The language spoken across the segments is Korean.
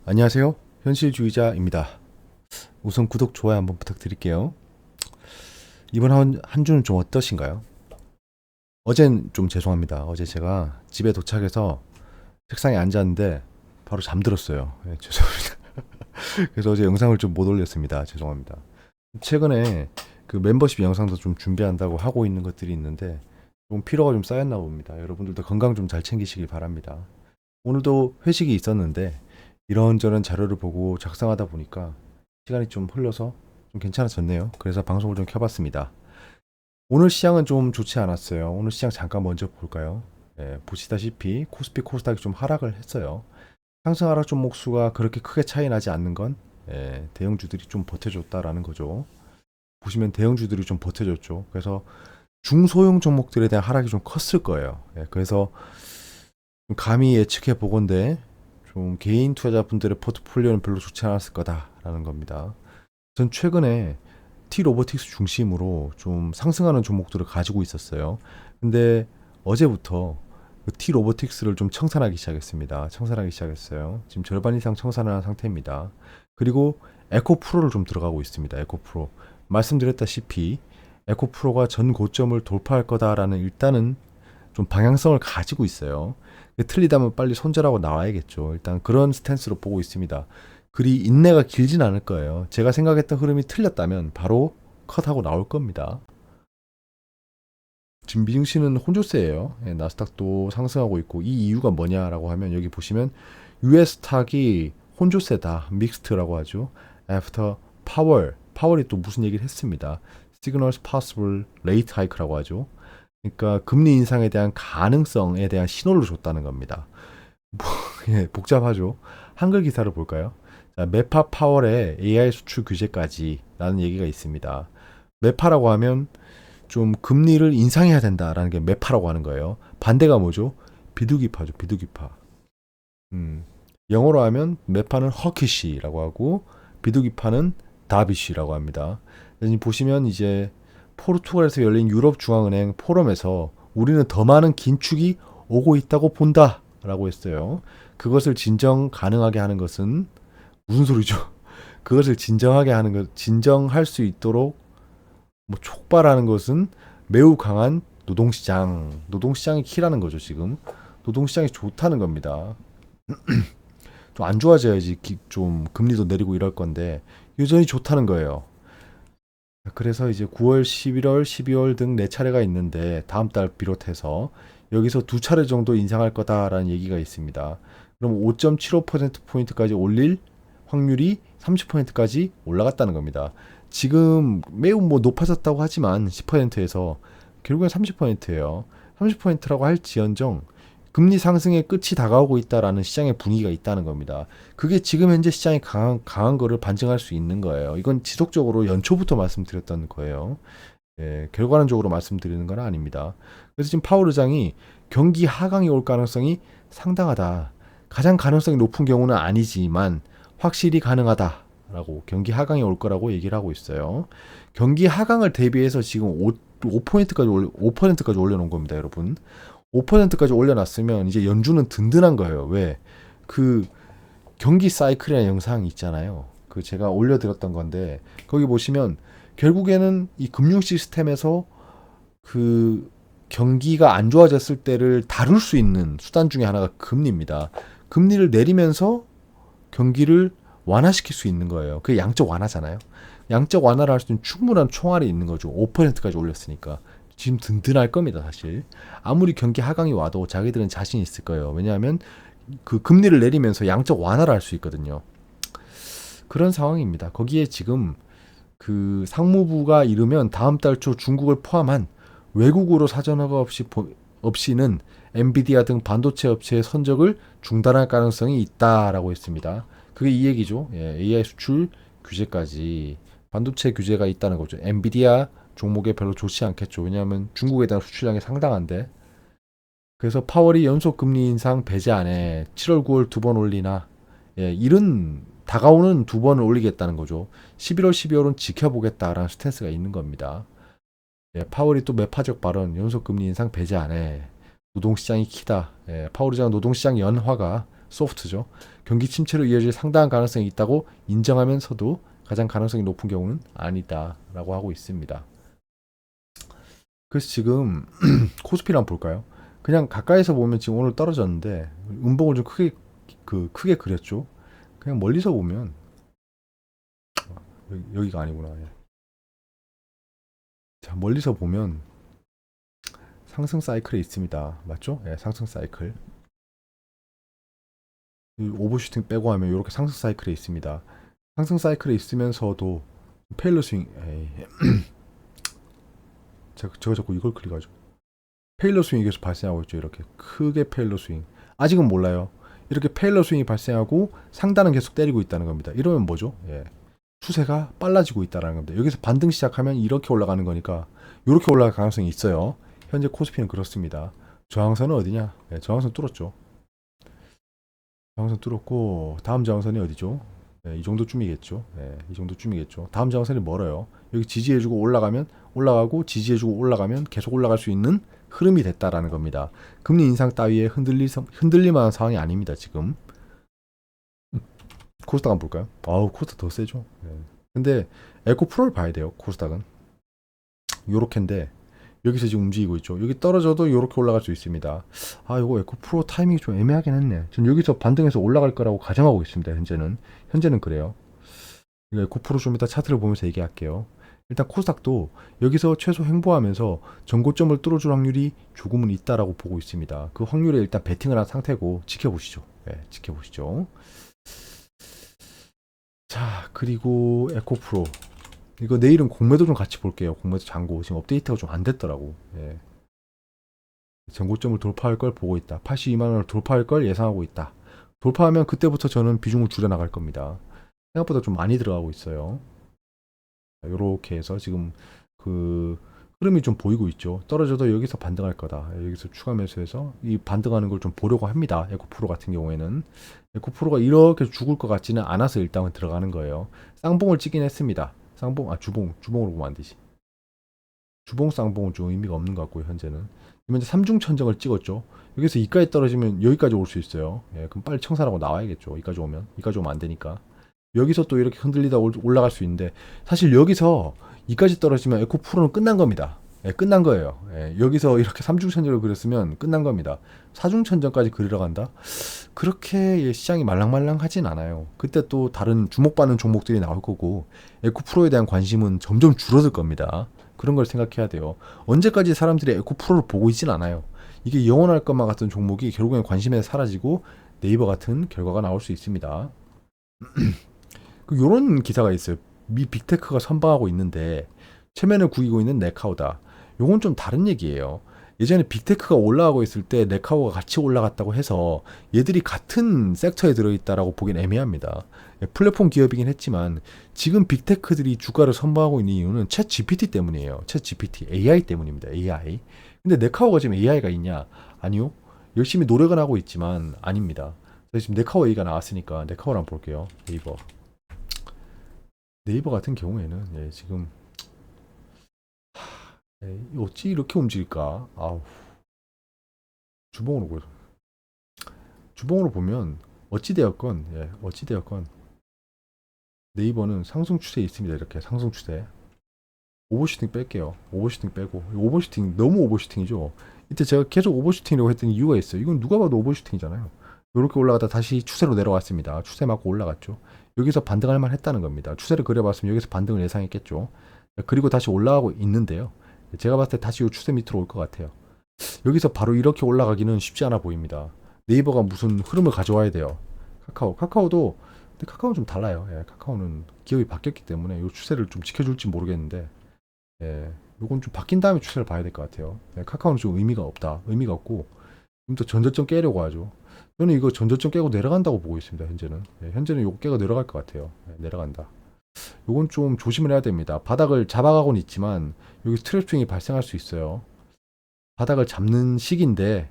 안녕하세요. 현실주의자입니다. 우선 구독, 좋아요 한번 부탁드릴게요. 이번 한 주는 좀 어떠신가요? 어젠 좀 죄송합니다. 어제 제가 집에 도착해서 책상에 앉았는데 바로 잠들었어요. 죄송합니다. 그래서 어제 영상을 좀 못 올렸습니다. 죄송합니다. 최근에 그 멤버십 영상도 좀 준비한다고 하고 있는 것들이 있는데 좀 피로가 좀 쌓였나 봅니다. 여러분들도 건강 좀 잘 챙기시길 바랍니다. 오늘도 회식이 있었는데 이런저런 자료를 보고 작성하다 보니까 시간이 좀 흘러서 좀 괜찮아졌네요. 그래서 방송을 좀 켜봤습니다. 오늘 시장은 좀 좋지 않았어요. 오늘 시장 잠깐 먼저 볼까요? 보시다시피 코스피 코스닥이 좀 하락을 했어요. 상승 하락 종목 수가 그렇게 크게 차이 나지 않는 건 대형주들이 좀 버텨줬다라는 거죠. 보시면 대형주들이 좀 버텨줬죠. 그래서 중소형 종목들에 대한 하락이 좀 컸을 거예요. 그래서 감히 예측해 보건대 좀 개인 투자자분들의 포트폴리오는 별로 좋지 않았을 거다라는 겁니다. 전 최근에 T 로보틱스 중심으로 좀 상승하는 종목들을 가지고 있었어요. 근데 어제부터 그 T 로보틱스를 좀 청산하기 시작했습니다. 청산하기 시작했어요. 지금 절반 이상 청산한 상태입니다. 그리고 에코프로를 좀 들어가고 있습니다. 에코프로. 말씀드렸다시피 에코프로가 전 고점을 돌파할 거다라는 일단은 좀 방향성을 가지고 있어요. 틀리다면 빨리 손절하고 나와야겠죠. 일단 그런 스탠스로 보고 있습니다. 그리 인내가 길진 않을 거예요. 제가 생각했던 흐름이 틀렸다면 바로 컷하고 나올 겁니다. 지금 미증시는 혼조세예요. 나스닥도 상승하고 있고 이 이유가 뭐냐라고 하면 여기 보시면 US 스탁이 혼조세다. 믹스트라고 하죠. After 파월이 또 무슨 얘기를 했습니다. Signals possible rate hike라고 하죠. 그러니까 금리 인상에 대한 가능성에 대한 신호를 줬다는 겁니다. 복잡하죠. 한글 기사를 볼까요? 자, 메파 파월의 AI 수출 규제까지 라는 얘기가 있습니다. 메파라고 하면 좀 금리를 인상해야 된다라는 게 메파라고 하는 거예요. 반대가 뭐죠? 비두기파죠. 비두기파. 영어로 하면 메파는 허키시라고 하고 비두기파는 다비시라고 합니다. 보시면 이제 포르투갈에서 열린 유럽 중앙은행 포럼에서 우리는 더 많은 긴축이 오고 있다고 본다라고 했어요. 그것을 진정 가능하게 하는 것은 무슨 소리죠? 그것을 진정하게 하는 것, 진정할 수 있도록 뭐 촉발하는 것은 매우 강한 노동시장이 키라는 거죠. 지금 노동시장이 좋다는 겁니다. 좀 안 좋아져야지 좀 금리도 내리고 이럴 건데 여전히 좋다는 거예요. 그래서 이제 9월, 11월, 12월 등 네 차례가 있는데 다음 달 비롯해서 여기서 두 차례 정도 인상할 거다라는 얘기가 있습니다. 그럼 5.75%포인트까지 올릴 확률이 30%까지 올라갔다는 겁니다. 지금 매우 뭐 높아졌다고 하지만 10%에서 결국엔 30%예요. 30%라고 할지언정 금리 상승의 끝이 다가오고 있다라는 시장의 분위기가 있다는 겁니다. 그게 지금 현재 시장이 강한 거를 반증할 수 있는 거예요. 이건 지속적으로 연초부터 말씀드렸던 거예요. 결과론적으로 말씀드리는 건 아닙니다. 그래서 지금 파월 의장이 경기 하강이 올 가능성이 상당하다. 가장 가능성이 높은 경우는 아니지만 확실히 가능하다라고 경기 하강이 올 거라고 얘기를 하고 있어요. 경기 하강을 대비해서 지금 5%까지 올려놓은 겁니다, 여러분. 5%까지 올려놨으면 이제 연준은 든든한 거예요. 왜? 그 경기 사이클이라는 영상이 있잖아요. 그 제가 올려드렸던 건데 거기 보시면 결국에는 이 금융 시스템에서 그 경기가 안 좋아졌을 때를 다룰 수 있는 수단 중에 하나가 금리입니다. 금리를 내리면서 경기를 완화시킬 수 있는 거예요. 그게 양적 완화잖아요. 양적 완화를 할 수 있는 충분한 총알이 있는 거죠. 5%까지 올렸으니까. 지금 든든할 겁니다, 사실. 아무리 경기 하강이 와도 자기들은 자신 있을 거예요. 왜냐하면 그 금리를 내리면서 양적 완화를 할 수 있거든요. 그런 상황입니다. 거기에 지금 그 상무부가 이르면 다음 달 초 중국을 포함한 외국으로 사전허가 없이는 엔비디아 등 반도체 업체의 선적을 중단할 가능성이 있다라고 했습니다. 그게 이 얘기죠. AI 수출 규제까지 반도체 규제가 있다는 거죠. 엔비디아 종목에 별로 좋지 않겠죠. 왜냐하면 중국에 대한 수출량이 상당한데. 그래서 파월이 연속 금리 인상 배제 안에 7월, 9월 두 번 올리나 이런 다가오는 두 번을 올리겠다는 거죠. 11월, 12월은 지켜보겠다라는 스탠스가 있는 겁니다. 파월이 또 매파적 발언, 연속 금리 인상 배제 안에 노동시장이 키다. 파월 의장 노동시장 연화가 소프트죠. 경기 침체로 이어질 상당한 가능성이 있다고 인정하면서도 가장 가능성이 높은 경우는 아니다라고 하고 있습니다. 그래서 지금 코스피를 한번 볼까요? 그냥 가까이서 보면 지금 오늘 떨어졌는데 음봉을 좀 크게 그렸죠. 그냥 멀리서 보면 여기가 아니구나. 예. 자, 멀리서 보면 상승 사이클에 있습니다. 맞죠? 예, 상승 사이클. 오버슈팅 빼고 하면 이렇게 상승 사이클에 있습니다. 상승 사이클에 있으면서도 페일러 스윙, 제가 자꾸 이걸 클릭하죠. 페일러 스윙이 계속 발생하고 있죠. 이렇게 크게 페일러 스윙. 아직은 몰라요. 이렇게 페일러 스윙이 발생하고 상단은 계속 때리고 있다는 겁니다. 이러면 뭐죠? 예. 추세가 빨라지고 있다는 겁니다. 여기서 반등 시작하면 이렇게 올라가는 거니까 이렇게 올라갈 가능성이 있어요. 현재 코스피는 그렇습니다. 저항선은 어디냐? 예, 저항선 뚫었죠. 저항선 뚫었고 다음 저항선이 어디죠? 이 정도쯤이겠죠. 이 정도쯤이겠죠. 다음 저항선이 멀어요. 여기 지지해주고 올라가면 올라가고 지지해주고 올라가면 계속 올라갈 수 있는 흐름이 됐다라는 겁니다. 금리 인상 따위에 흔들릴만한 상황이 아닙니다. 지금. 코스닥 한번 볼까요? 아우 코스닥 더 세죠. 근데 에코프로를 봐야 돼요. 코스닥은 요렇게인데 여기서 지금 움직이고 있죠. 여기 떨어져도 요렇게 올라갈 수 있습니다. 아 이거 에코프로 타이밍이 좀 애매하긴 했네. 전 여기서 반등해서 올라갈 거라고 가정하고 있습니다. 현재는 그래요. 에코프로 좀 이따 차트를 보면서 얘기할게요. 일단 코스닥도 여기서 최소 횡보하면서 전고점을 뚫어줄 확률이 조금은 있다라고 보고 있습니다. 그 확률에 일단 베팅을 한 상태고 지켜보시죠. 지켜보시죠. 자, 그리고 에코프로. 이거 내일은 공매도 좀 같이 볼게요. 공매도 잔고. 지금 업데이트가 좀 안 됐더라고. 전고점을 돌파할 걸 보고 있다. 82만원을 돌파할 걸 예상하고 있다. 돌파하면 그때부터 저는 비중을 줄여나갈 겁니다. 생각보다 좀 많이 들어가고 있어요. 요렇게 해서 지금 그 흐름이 좀 보이고 있죠. 떨어져도 여기서 반등할 거다. 여기서 추가 매수해서 이 반등하는 걸 좀 보려고 합니다. 에코프로 같은 경우에는. 에코프로가 이렇게 죽을 것 같지는 않아서 일단은 들어가는 거예요. 쌍봉을 찍긴 했습니다. 주봉으로 보면 안 되지. 주봉 쌍봉은 좀 의미가 없는 것 같고요, 현재는. 현재 삼중천정을 찍었죠. 여기서 이까지 떨어지면 여기까지 올 수 있어요. 그럼 빨리 청산하고 나와야겠죠. 이까지 오면 안 되니까. 여기서 또 이렇게 흔들리다 올라갈 수 있는데, 사실 여기서 이까지 떨어지면 에코프로는 끝난 겁니다. 끝난 거예요. 여기서 이렇게 삼중천정을 그렸으면 끝난 겁니다. 사중천정까지 그리러 간다? 그렇게 시장이 말랑말랑하진 않아요. 그때 또 다른 주목받는 종목들이 나올 거고 에코프로에 대한 관심은 점점 줄어들 겁니다. 그런 걸 생각해야 돼요. 언제까지 사람들이 에코프로를 보고 있진 않아요. 이게 영원할 것만 같은 종목이 결국엔 관심에서 사라지고 네이버 같은 결과가 나올 수 있습니다. 요런 기사가 있어요. 미 빅테크가 선방하고 있는데 체면을 구기고 있는 네카오다. 요건 좀 다른 얘기예요. 예전에 빅테크가 올라가고 있을 때 네카오가 같이 올라갔다고 해서 얘들이 같은 섹터에 들어있다라고 보긴 애매합니다. 플랫폼 기업이긴 했지만 지금 빅테크들이 주가를 선방하고 있는 이유는 챗 GPT 때문이에요. 챗 GPT, AI 때문입니다. AI. 근데 네카오가 지금 AI가 있냐? 아니요. 열심히 노력은 하고 있지만 아닙니다. 지금 네카오 얘기가 나왔으니까 네카오를 한번 볼게요. 네이버 같은 경우에는 지금 어찌 이렇게 움직일까? 아우. 주봉으로 보면 어찌되었건 네이버는 상승 추세에 있습니다. 이렇게 상승 추세. 오버슈팅 뺄게요. 오버슈팅 빼고. 오버슈팅 너무 오버슈팅이죠. 이때 제가 계속 오버슈팅이라고 했던 이유가 있어요. 이건 누가 봐도 오버슈팅이잖아요. 이렇게 올라가다 다시 추세로 내려왔습니다. 추세 맞고 올라갔죠. 여기서 반등할 만 했다는 겁니다. 추세를 그려봤으면 여기서 반등을 예상했겠죠. 그리고 다시 올라가고 있는데요. 제가 봤을 때 다시 이 추세 밑으로 올 것 같아요. 여기서 바로 이렇게 올라가기는 쉽지 않아 보입니다. 네이버가 무슨 흐름을 가져와야 돼요. 카카오도 근데 카카오는 좀 달라요. 카카오는 기업이 바뀌었기 때문에 이 추세를 좀 지켜줄지 모르겠는데 요건 좀 바뀐 다음에 추세를 봐야 될 것 같아요. 카카오는 좀 의미가 없고 좀 더 전저점 깨려고 하죠. 저는 이거 전저점 깨고 내려간다고 보고 있습니다. 현재는 요거 깨고 내려갈 것 같아요. 내려간다. 요건 좀 조심을 해야 됩니다. 바닥을 잡아가고는 있지만 여기 트랩 스윙이 발생할 수 있어요. 바닥을 잡는 시기인데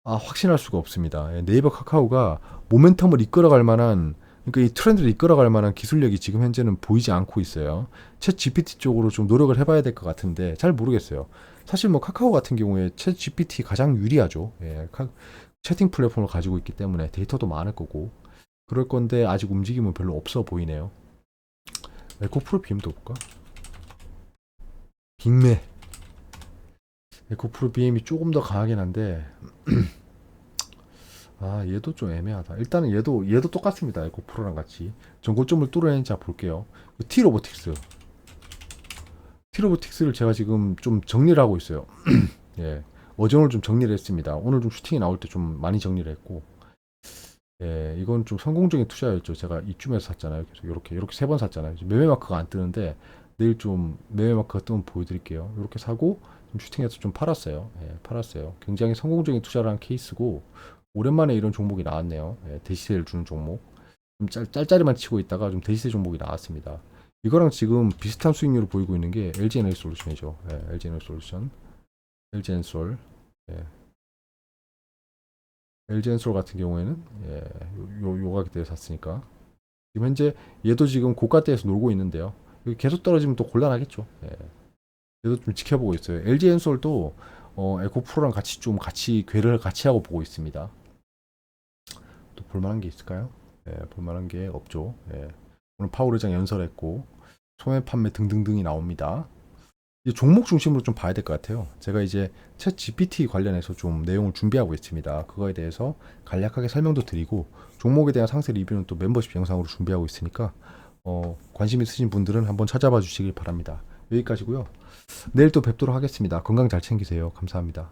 확신할 수가 없습니다. 네이버 카카오가 모멘텀을 이끌어갈 만한, 그러니까 이 트렌드를 이끌어갈 만한 기술력이 지금 현재는 보이지 않고 있어요. 챗 GPT 쪽으로 좀 노력을 해봐야 될 것 같은데 잘 모르겠어요. 사실 뭐 카카오 같은 경우에 챗 GPT 가장 유리하죠. 채팅 플랫폼을 가지고 있기 때문에 데이터도 많을 거고 그럴 건데 아직 움직임은 별로 없어 보이네요. 에코프로 BM도 볼까? 빅매. 에코프로 BM이 조금 더 강하긴 한데 아 얘도 좀 애매하다. 일단은 얘도 똑같습니다. 에코프로랑 같이 전고점을 뚫어내는지 볼게요. T로보틱스. T로보틱스를 제가 지금 좀 정리를 하고 있어요. 예. 어제 오늘 좀 정리를 했습니다. 오늘 좀 슈팅이 나올 때 좀 많이 정리를 했고 예, 이건 좀 성공적인 투자였죠. 제가 이쯤에서 샀잖아요. 그래서 이렇게 세 번 샀잖아요. 매매 마크가 안 뜨는데 내일 좀 매매 마크가 뜨면 보여드릴게요. 이렇게 사고 좀 슈팅해서 좀 팔았어요. 예, 팔았어요. 굉장히 성공적인 투자를 한 케이스고 오랜만에 이런 종목이 나왔네요. 예, 대시세를 주는 종목. 좀 짤짤이만 치고 있다가 좀 대시세 종목이 나왔습니다. 이거랑 지금 비슷한 수익률을 보이고 있는 게 LG에너지솔루션이죠. 예, LG에너지솔루션, LG엔솔. 예, LG엔솔 같은 경우에는 예, 요 가격대에 샀으니까 지금 현재 얘도 지금 고가대에서 놀고 있는데요. 여기 계속 떨어지면 또 곤란하겠죠. 예. 얘도 좀 지켜보고 있어요. LG엔솔도 에코프로랑 같이 궤를 같이 하고 보고 있습니다. 또 볼만한 게 있을까요? 예, 볼만한 게 없죠. 예. 오늘 파워르장 연설했고 소매 판매 등등등이 나옵니다. 이제 종목 중심으로 좀 봐야 될 것 같아요. 제가 이제 챗 GPT 관련해서 좀 내용을 준비하고 있습니다. 그거에 대해서 간략하게 설명도 드리고 종목에 대한 상세 리뷰는 또 멤버십 영상으로 준비하고 있으니까 관심 있으신 분들은 한번 찾아봐 주시길 바랍니다. 여기까지고요. 내일 또 뵙도록 하겠습니다. 건강 잘 챙기세요. 감사합니다.